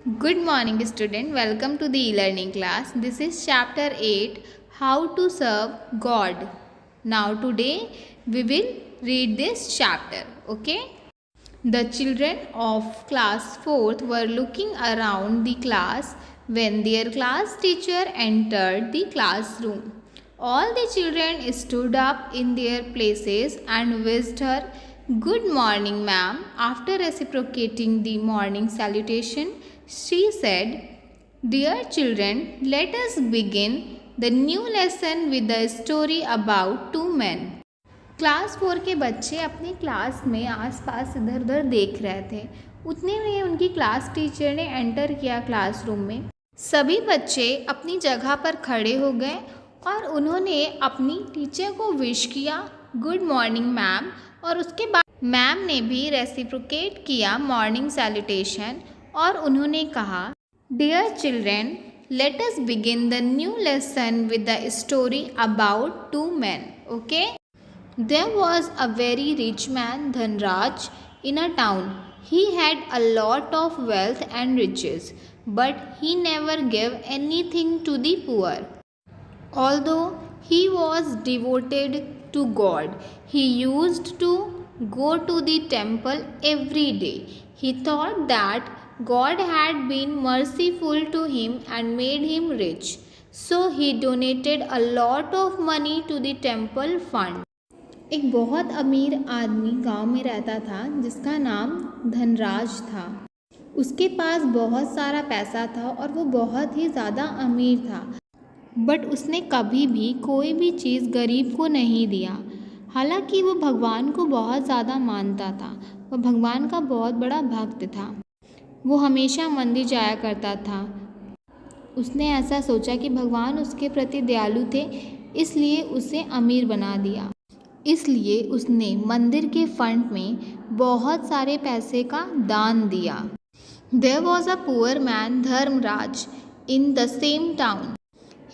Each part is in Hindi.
Good morning, student. Welcome to the e-learning class. This is chapter 8, How to Serve God. Now today we will read this chapter. Okay? The children of class 4th were looking around the class when their class teacher entered the classroom. All the children stood up in their places and wished her good morning, ma'am. After reciprocating the morning salutation, she said, Dear children, let us begin the new lesson with the story about two men. Class 4 के बच्चे अपनी क्लास में आसपास इधर उधर देख रहे थे। उतने में उनकी क्लास टीचर ने एंटर किया क्लासरूम में। सभी बच्चे अपनी जगह पर खड़े हो गए और उन्होंने अपनी टीचर को विश किया, गुड मॉर्निंग मैम। और उसके बाद मैम ने भी रेसिप्रोकेट किया मॉर्निंग सैल्यूटेशन और उन्होंने कहा, dear children, let us begin the new lesson with the story about two man. Okay. There was a very rich man, Dhanraj, in a town. He had a lot of wealth and riches, but he never gave anything to the poor. Although he was devoted to God, he used to go to the temple every day. He thought that God had been merciful to him and made him rich. So he donated a lot of money to the temple fund. एक बहुत अमीर आदमी गांव में रहता था जिसका नाम धनराज था। उसके पास बहुत सारा पैसा था और वो बहुत ही ज़्यादा अमीर था, बट उसने कभी भी कोई भी चीज़ गरीब को नहीं दिया। हालांकि वो भगवान को बहुत ज़्यादा मानता था, वह भगवान का बहुत बड़ा भक्त था। वो हमेशा मंदिर जाया करता था। उसने ऐसा सोचा कि भगवान उसके प्रति दयालु थे, इसलिए उसे अमीर बना दिया। इसलिए उसने मंदिर के फंड में बहुत सारे पैसे का दान दिया। There was a poor man, Dharmraj, in the same town.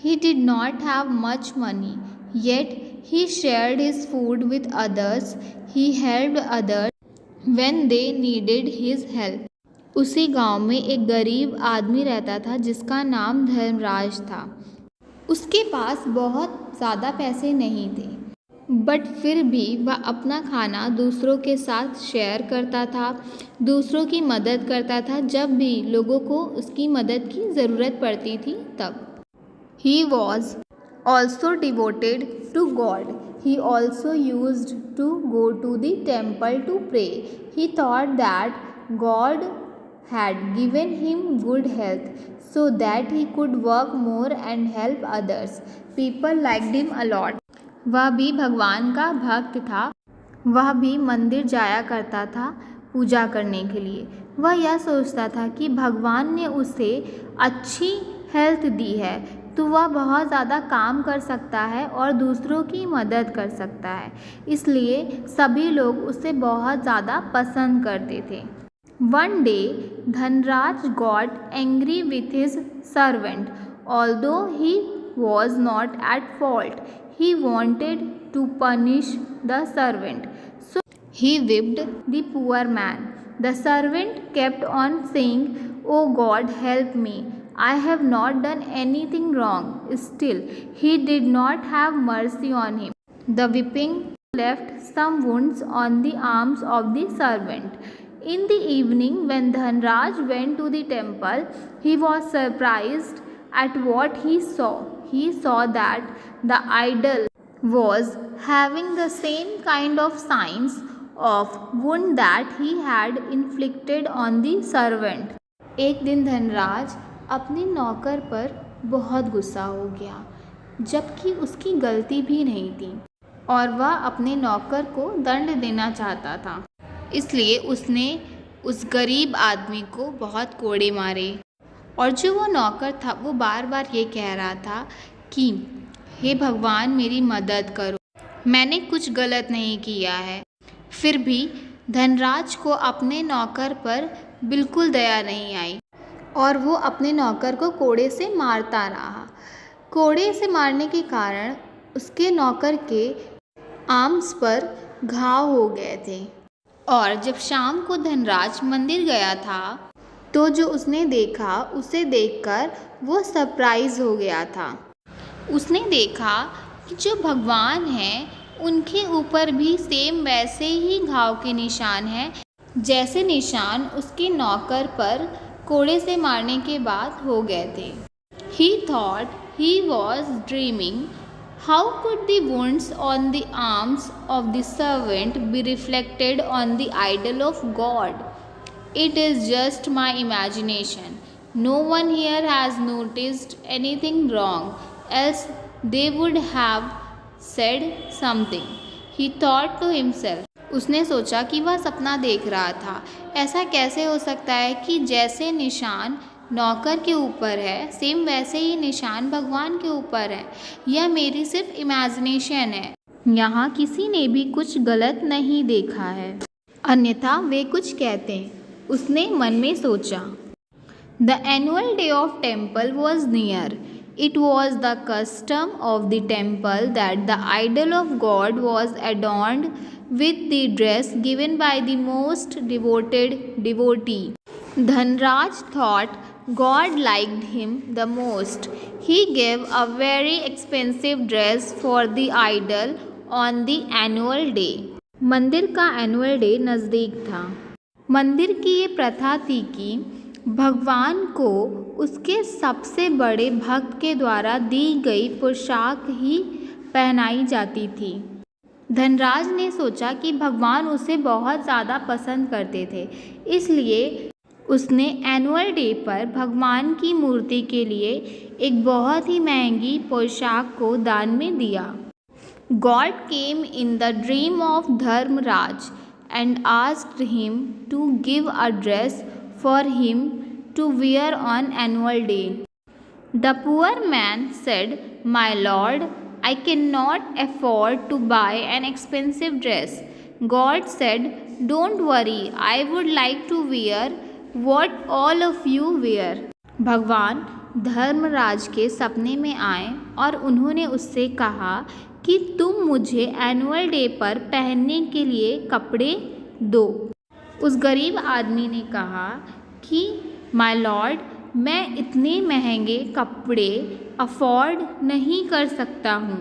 He did not have much money, yet he shared his food with others. He helped others when they needed his help. उसी गांव में एक गरीब आदमी रहता था जिसका नाम धर्मराज था। उसके पास बहुत ज़्यादा पैसे नहीं थे, बट फिर भी वह अपना खाना दूसरों के साथ शेयर करता था, दूसरों की मदद करता था जब भी लोगों को उसकी मदद की ज़रूरत पड़ती थी तब। He was also devoted to God. He also used to go to the temple to pray. He thought that God had given him good health so that he could work more and help others. People liked him a lot. वह भी भगवान का भक्त था। वह भी मंदिर जाया करता था पूजा करने के लिए। वह यह सोचता था कि भगवान ने उसे अच्छी हेल्थ दी है तो वह बहुत ज़्यादा काम कर सकता है और दूसरों की मदद कर सकता है, इसलिए सभी लोग उसे बहुत ज़्यादा पसंद करते थे। One day, Dhanraj got angry with his servant. Although he was not at fault, he wanted to punish the servant. So he whipped the poor man. The servant kept on saying, Oh God, help me. I have not done anything wrong. Still, he did not have mercy on him. The whipping left some wounds on the arms of the servant. In the evening, when Dhanraj went to the temple, he was surprised at what he saw. He saw that the idol was having the same kind of signs of wound that he had inflicted on the servant. एक दिन धनराज अपने नौकर पर बहुत गुस्सा हो गया, जबकि उसकी गलती भी नहीं थी और वह अपने नौकर को दंड देना चाहता था। इसलिए उसने उस गरीब आदमी को बहुत कोड़े मारे और जो वो नौकर था वो बार बार ये कह रहा था कि हे भगवान, मेरी मदद करो, मैंने कुछ गलत नहीं किया है। फिर भी धनराज को अपने नौकर पर बिल्कुल दया नहीं आई और वो अपने नौकर को कोड़े से मारता रहा। कोड़े से मारने के कारण उसके नौकर के आर्म्स पर घाव हो गए थे और जब शाम को धनराज मंदिर गया था तो जो उसने देखा उसे देखकर वो सरप्राइज हो गया था। उसने देखा कि जो भगवान हैं उनके ऊपर भी सेम वैसे ही घाव के निशान हैं जैसे निशान उसके नौकर पर कोड़े से मारने के बाद हो गए थे। He thought he was dreaming. How could the wounds on the arms of the servant be reflected on the idol of God? It is just my imagination. No one here has noticed anything wrong, else they would have said something. He thought to himself. उसने सोचा कि वह सपना देख रहा था। ऐसा कैसे हो सकता है कि जैसे निशान नौकर के ऊपर है सेम वैसे ही निशान भगवान के ऊपर है। यह मेरी सिर्फ इमेजिनेशन है, यहाँ किसी ने भी कुछ गलत नहीं देखा है, अन्यथा वे कुछ कहते। उसने मन में सोचा। The annual day of temple was near. It was the custom of the temple that the idol of God was adorned with the dress given by the most devoted devotee. Dhanraj thought God liked him the most. He gave a very expensive dress for the idol on the annual day. मंदिर का एनुअल डे नज़दीक था। मंदिर की ये प्रथा थी कि भगवान को उसके सबसे बड़े भक्त के द्वारा दी गई पोशाक ही पहनाई जाती थी। धनराज ने सोचा कि भगवान उसे बहुत ज़्यादा पसंद करते थे, इसलिए उसने एनुअल डे पर भगवान की मूर्ति के लिए एक बहुत ही महंगी पोशाक को दान में दिया। God came in the dream of Dharmaraj and asked him to give a dress for him to wear on annual day. The poor man said, "My lord, I cannot afford to buy an expensive dress." God said, "Don't worry, I would like to wear what all of you wear." भगवान धर्मराज के सपने में आए और उन्होंने उससे कहा कि तुम मुझे एनुअल डे पर पहनने के लिए कपड़े दो। उस गरीब आदमी ने कहा कि माय लॉर्ड, मैं इतने महंगे कपड़े अफोर्ड नहीं कर सकता हूँ।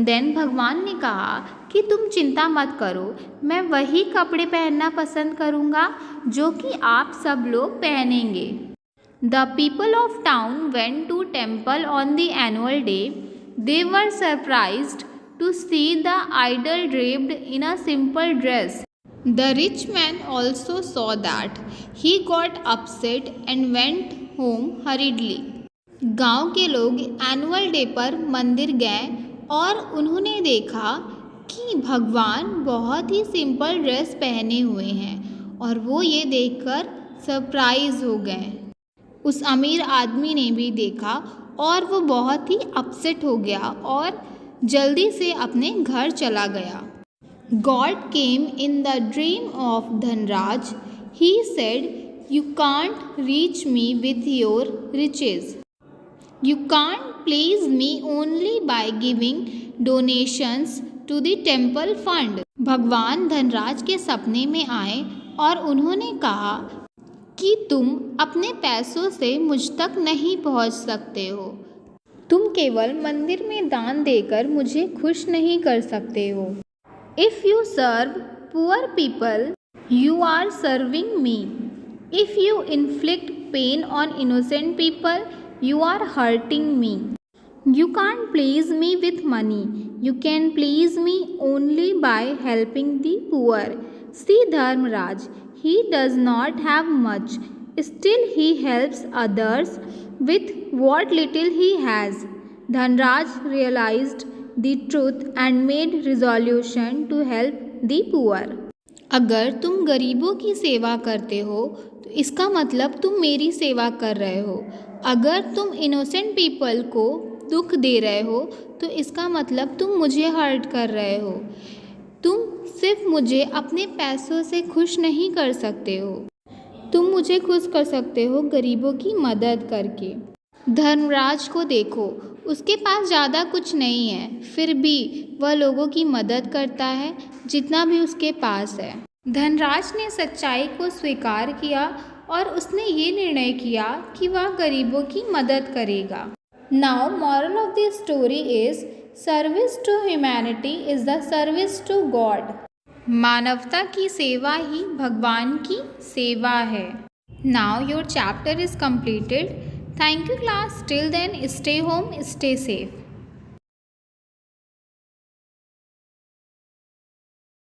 देन भगवान ने कहा कि तुम चिंता मत करो, मैं वही कपड़े पहनना पसंद करूँगा जो कि आप सब लोग पहनेंगे। The people of town went to temple on the annual day. They were surprised to see the idol draped in a simple dress. The rich man also saw that. He got upset and went home hurriedly. गांव के लोग एनुअल डे पर मंदिर गए और उन्होंने देखा कि भगवान बहुत ही सिंपल ड्रेस पहने हुए हैं और वो ये देखकर सरप्राइज हो गए। उस अमीर आदमी ने भी देखा और वो बहुत ही अपसेट हो गया और जल्दी से अपने घर चला गया। God came in the dream of Dhanraj. He said, "You can't reach me with your riches. You can't please me only by giving donations to the temple fund." भगवान धनराज के सपने में आए और उन्होंने कहा कि तुम अपने पैसों से मुझ तक नहीं पहुंच सकते हो। तुम केवल मंदिर में दान देकर मुझे खुश नहीं कर सकते हो। If you serve poor people, you are serving me. If you inflict pain on innocent people, you are hurting me. You can't please me with money. You can please me only by helping the poor. See Dharmaraj, he does not have much. Still he helps others with what little he has. Dhanraj realized the truth and made resolution to help the poor. अगर तुम गरीबों की सेवा करते हो तो इसका मतलब तुम मेरी सेवा कर रहे हो। अगर तुम इनोसेंट पीपल को दुख दे रहे हो तो इसका मतलब तुम मुझे हर्ट कर रहे हो। तुम सिर्फ मुझे अपने पैसों से खुश नहीं कर सकते हो, तुम मुझे खुश कर सकते हो गरीबों की मदद करके। धर्मराज को देखो, उसके पास ज़्यादा कुछ नहीं है, फिर भी वह लोगों की मदद करता है जितना भी उसके पास है। धनराज ने सच्चाई को स्वीकार किया और उसने ये निर्णय किया कि वह गरीबों की मदद करेगा। Now moral of the story is service to humanity is the service to god. मानवता की सेवा ही भगवान की सेवा है। Now your chapter is completed. Thank you class. Till then, stay home, stay safe.